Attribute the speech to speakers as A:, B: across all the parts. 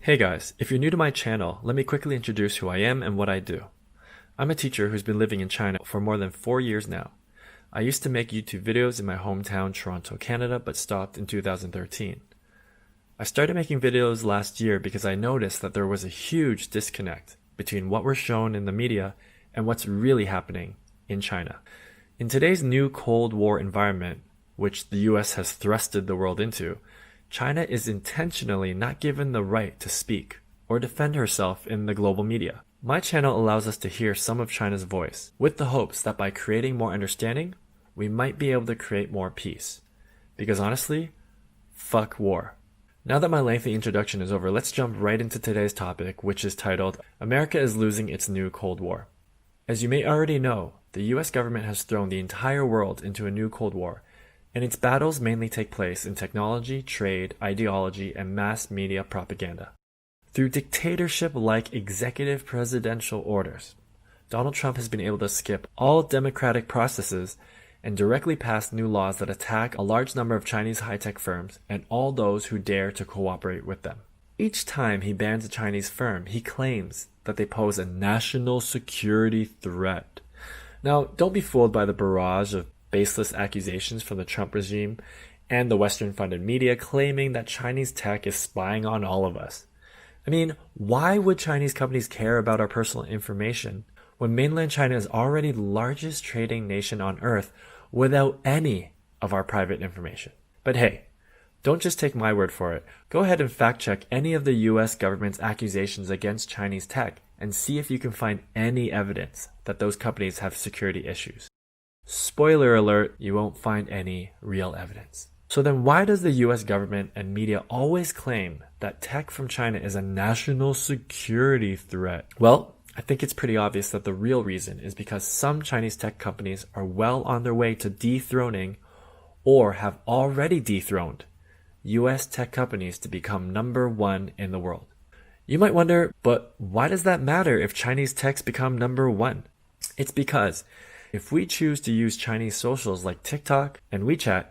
A: Hey guys, if you're new to my channel, let me quickly introduce who I am and what I do. I'm a teacher who's been living in China for more than 4 years now. I used to make YouTube videos in my hometown, Toronto, Canada, but stopped in 2013. I started making videos last year because I noticed that there was a huge disconnect between what we're shown in the media and what's really happening in China. In today's new Cold War environment, which the US has thrusted the world into, China is intentionally not given the right to speak or defend herself in the global media. My channel allows us to hear some of China's voice, with the hopes that by creating more understanding, we might be able to create more peace. Because honestly, fuck war. Now that my lengthy introduction is over, let's jump right into today's topic, which is titled, America is Losing Its New Cold War. As you may already know, the US government has thrown the entire world into a new Cold War, and its battles mainly take place in technology, trade, ideology, and mass media propaganda. Through dictatorship-like executive presidential orders, Donald Trump has been able to skip all democratic processes and directly pass new laws that attack a large number of Chinese high-tech firms and all those who dare to cooperate with them. Each time he bans a Chinese firm, he claims that they pose a national security threat. Now, don't be fooled by the barrage of baseless accusations from the Trump regime and the Western-funded media claiming that Chinese tech is spying on all of us. I mean, why would Chinese companies care about our personal information when mainland China is already the largest trading nation on earth without any of our private information? But hey, don't just take my word for it. Go ahead and fact check any of the US government's accusations against Chinese tech and see if you can find any evidence that those companies have security issues. Spoiler alert, you won't find any real evidence. So then why does the US government and media always claim that tech from China is a national security threat? Well, I think it's pretty obvious that the real reason is because some Chinese tech companies are well on their way to dethroning or have already dethroned US tech companies to become number one in the world. You might wonder, but why does that matter if Chinese techs become number one? It's because if we choose to use Chinese socials like TikTok and Wechat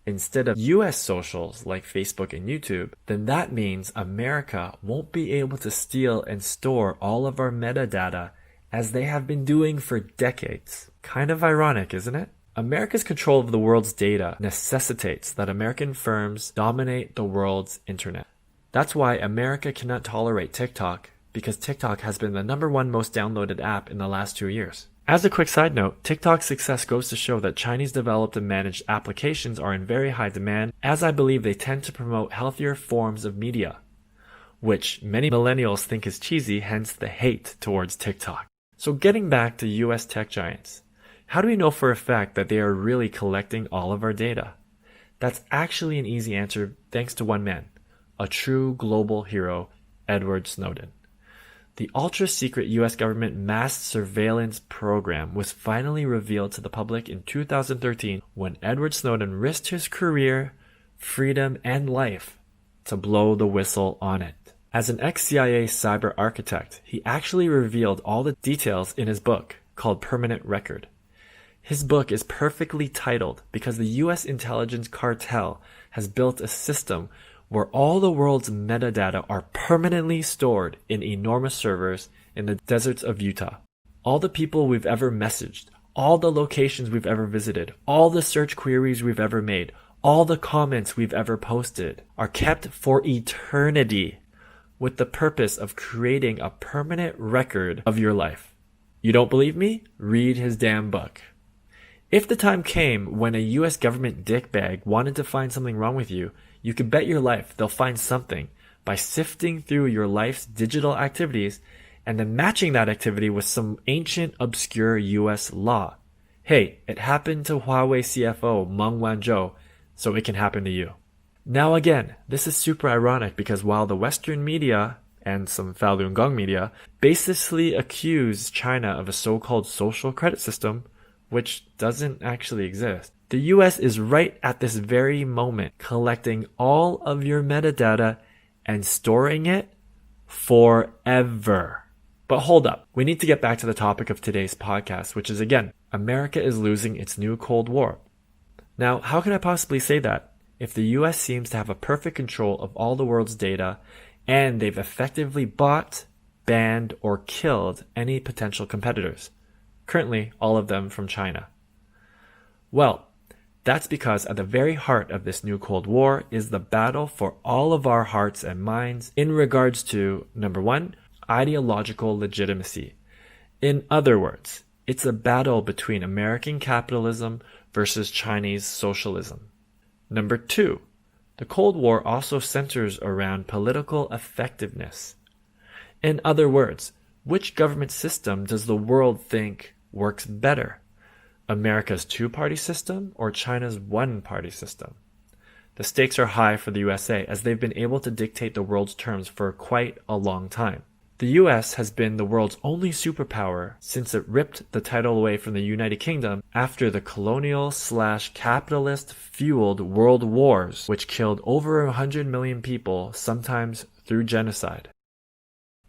A: instead of US socials like Facebook and YouTube, then that means America won't be able to steal and store all of our metadata as they have been doing for decades. Kind of ironic, isn't it? America's control of the world's data necessitates that American firms dominate the world's internet. That's why America cannot tolerate TikTok, because TikTok has been the number one most downloaded app in the last 2 years. As a quick side note, TikTok's success goes to show that Chinese developed and managed applications are in very high demand, as I believe they tend to promote healthier forms of media, which many millennials think is cheesy, hence the hate towards TikTok. So getting back to US tech giants, how do we know for a fact that they are really collecting all of our data? That's actually an easy answer thanks to one man, a true global hero, Edward Snowden. The ultra-secret US government mass surveillance program was finally revealed to the public in 2013 when Edward Snowden risked his career, freedom, and life to blow the whistle on it. As an ex-CIA cyber architect, he actually revealed all the details in his book called Permanent Record. His book is perfectly titled because the US intelligence cartel has built a system where all the world's metadata are permanently stored in enormous servers in the deserts of Utah. All the people we've ever messaged, all the locations we've ever visited, all the search queries we've ever made, all the comments we've ever posted are kept for eternity with the purpose of creating a permanent record of your life. You don't believe me? Read his damn book. If the time came when a US government dickbag wanted to find something wrong with you, you can bet your life they'll find something by sifting through your life's digital activities and then matching that activity with some ancient, obscure US law. Hey, it happened to Huawei CFO Meng Wanzhou, so it can happen to you. Now again, this is super ironic because while the Western media and some Falun Gong media baselessly accuse China of a so-called social credit system, which doesn't actually exist, the US is right at this very moment collecting all of your metadata and storing it forever. But hold up, we need to get back to the topic of today's podcast, which is again, America is losing its new Cold War. Now, how can I possibly say that if the US seems to have a perfect control of all the world's data and they've effectively bought, banned, or killed any potential competitors. Currently, all of them from China. Well, that's because at the very heart of this new Cold War is the battle for all of our hearts and minds in regards to, number one, ideological legitimacy. In other words, it's a battle between American capitalism versus Chinese socialism. Number two, the Cold War also centers around political effectiveness. In other words, which government system does the world think works better? America's two-party system or China's one-party system? The stakes are high for the USA as they've been able to dictate the world's terms for quite a long time. The US has been the world's only superpower since it ripped the title away from the United Kingdom after the colonial/capitalist-fueled world wars, which killed over 100 million people, sometimes through genocide.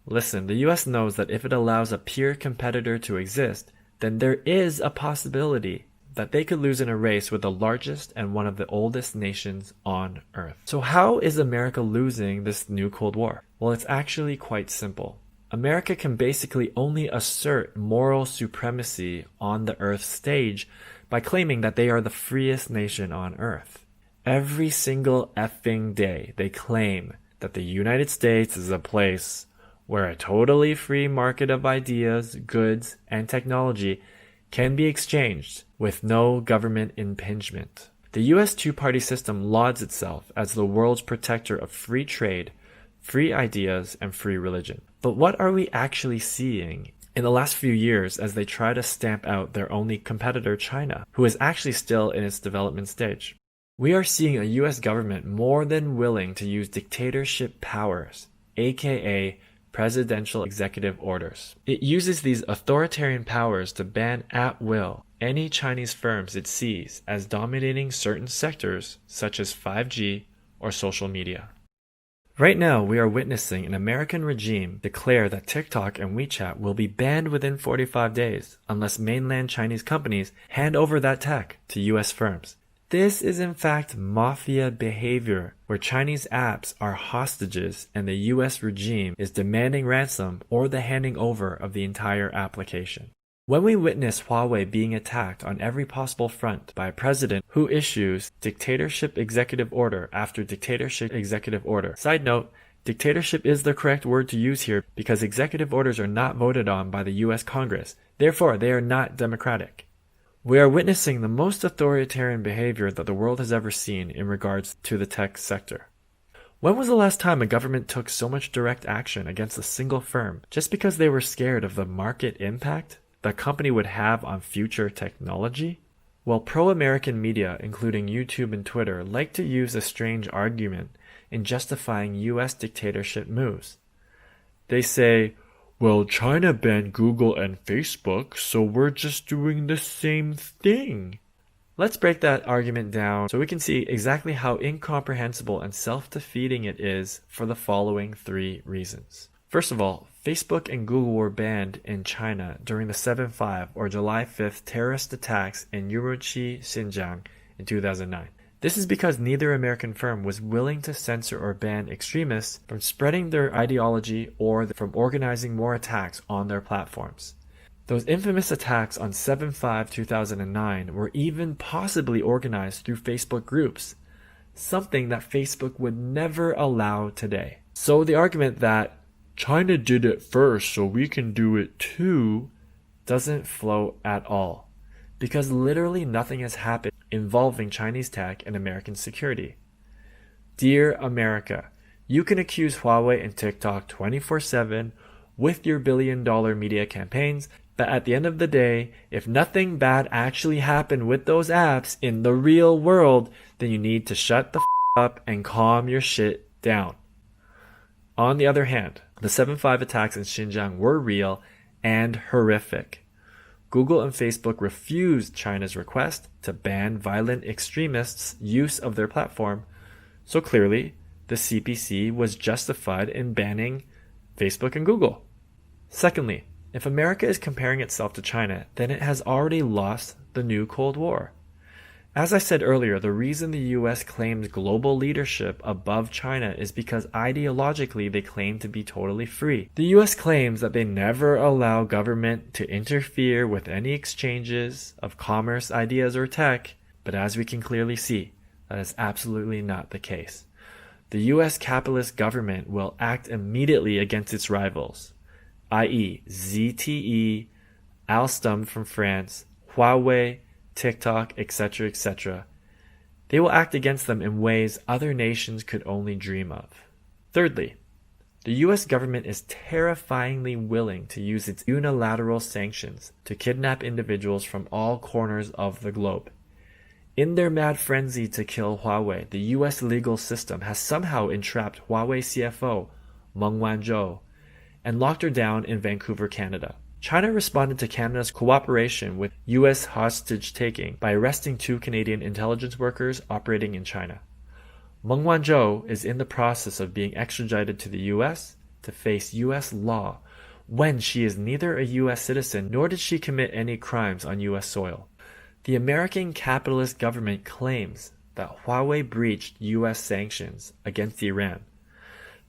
A: Listen, the US knows that if it allows a peer competitor to exist, then there is a possibility that they could lose in a race with the largest and one of the oldest nations on Earth. So how is America losing this new Cold War? Well, it's actually quite simple. America can basically only assert moral supremacy on the Earth stage by claiming that they are the freest nation on Earth. Every single effing day, they claim that the United States is a place where a totally free market of ideas, goods, and technology can be exchanged with no government impingement. The US two-party system lauds itself as the world's protector of free trade, free ideas, and free religion. But what are we actually seeing in the last few years as they try to stamp out their only competitor, China, who is actually still in its development stage? We are seeing a US government more than willing to use dictatorship powers, aka presidential executive orders. It uses these authoritarian powers to ban at will any Chinese firms it sees as dominating certain sectors such as 5G or social media. Right now, we are witnessing an American regime declare that TikTok and Wechat will be banned within 45 days unless mainland Chinese companies hand over that tech to US firms. This is in fact mafia behavior, where Chinese apps are hostages and the US regime is demanding ransom or the handing over of the entire application. When we witness Huawei being attacked on every possible front by a president who issues dictatorship executive order after dictatorship executive order. Side note, dictatorship is the correct word to use here because executive orders are not voted on by the US Congress. Therefore, they are not democratic. We are witnessing the most authoritarian behavior that the world has ever seen in regards to the tech sector. When was the last time a government took so much direct action against a single firm just because they were scared of the market impact the company would have on future technology? Well, pro-American media, including YouTube and Twitter, like to use a strange argument in justifying US dictatorship moves. They say, well, China banned Google and Facebook, so we're just doing the same thing. Let's break that argument down so we can see exactly how incomprehensible and self-defeating it is for the following three reasons. First of all, Facebook and Google were banned in China during the 7/5 or July 5th terrorist attacks in Urumqi, Xinjiang in 2009. This is because neither American firm was willing to censor or ban extremists from spreading their ideology or from organizing more attacks on their platforms. Those infamous attacks on 7/5/2009 were even possibly organized through Facebook groups, something that Facebook would never allow today. So the argument that China did it first, so we can do it too, doesn't float at all, because literally nothing has happened involving Chinese tech and American security. Dear America, you can accuse Huawei and TikTok 24/7 with your billion-dollar media campaigns, but at the end of the day, if nothing bad actually happened with those apps in the real world, then you need to shut the up and calm your shit down. On the other hand, the 7/5 attacks in Xinjiang were real and horrific. Google and Facebook refused China's request to ban violent extremists' use of their platform, so clearly the CPC was justified in banning Facebook and Google. Secondly, if America is comparing itself to China, then it has already lost the new Cold War. As I said earlier, the reason the US claims global leadership above China is because ideologically they claim to be totally free. The US claims that they never allow government to interfere with any exchanges of commerce, ideas, or tech, but as we can clearly see, that is absolutely not the case. The US capitalist government will act immediately against its rivals, i.e. ZTE, Alstom from France, Huawei, TikTok, etc., etc. They will act against them in ways other nations could only dream of. Thirdly, the US government is terrifyingly willing to use its unilateral sanctions to kidnap individuals from all corners of the globe. In their mad frenzy to kill Huawei, the US legal system has somehow entrapped Huawei CFO Meng Wanzhou and locked her down in Vancouver, Canada. China responded to Canada's cooperation with US hostage-taking by arresting 2 Canadian intelligence workers operating in China. Meng Wanzhou is in the process of being extradited to the US to face US law when she is neither a US citizen nor did she commit any crimes on US soil. The American capitalist government claims that Huawei breached US sanctions against Iran.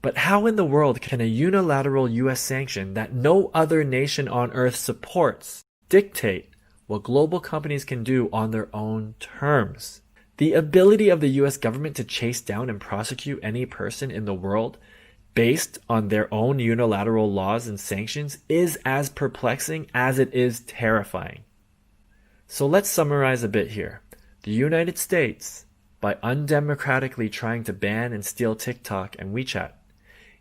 A: But how in the world can a unilateral US sanction that no other nation on earth supports dictate what global companies can do on their own terms? The ability of the US government to chase down and prosecute any person in the world based on their own unilateral laws and sanctions is as perplexing as it is terrifying. So let's summarize a bit here. The United States, by undemocratically trying to ban and steal TikTok and Wechat,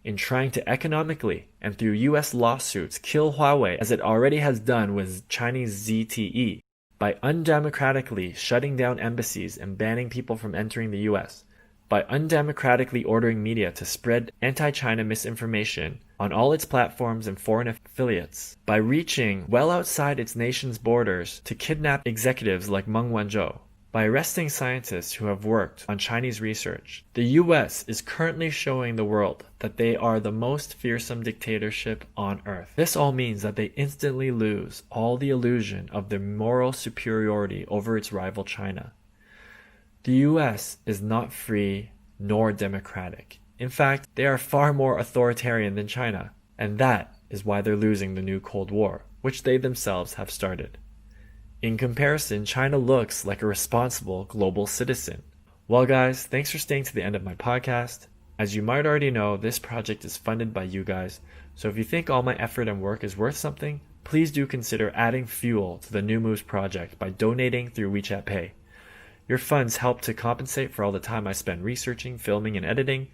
A: in trying to economically and through US lawsuits kill Huawei as it already has done with Chinese ZTE, by undemocratically shutting down embassies and banning people from entering the US, by undemocratically ordering media to spread anti-China misinformation on all its platforms and foreign affiliates, by reaching well outside its nation's borders to kidnap executives like Meng Wanzhou, by arresting scientists who have worked on Chinese research, the US is currently showing the world that they are the most fearsome dictatorship on earth. This all means that they instantly lose all the illusion of their moral superiority over its rival China. The US is not free nor democratic. In fact, they are far more authoritarian than China, and that is why they're losing the new Cold War, which they themselves have started. In comparison, China looks like a responsible global citizen. Well guys, thanks for staying to the end of my podcast. As you might already know, this project is funded by you guys, so if you think all my effort and work is worth something, please do consider adding fuel to the New Moves project by donating through WeChat Pay. Your funds help to compensate for all the time I spend researching, filming, and editing,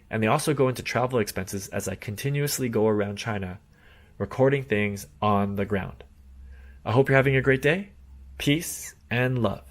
A: and they also go into travel expenses as I continuously go around China, recording things on the ground. I hope you're having a great day. Peace and love.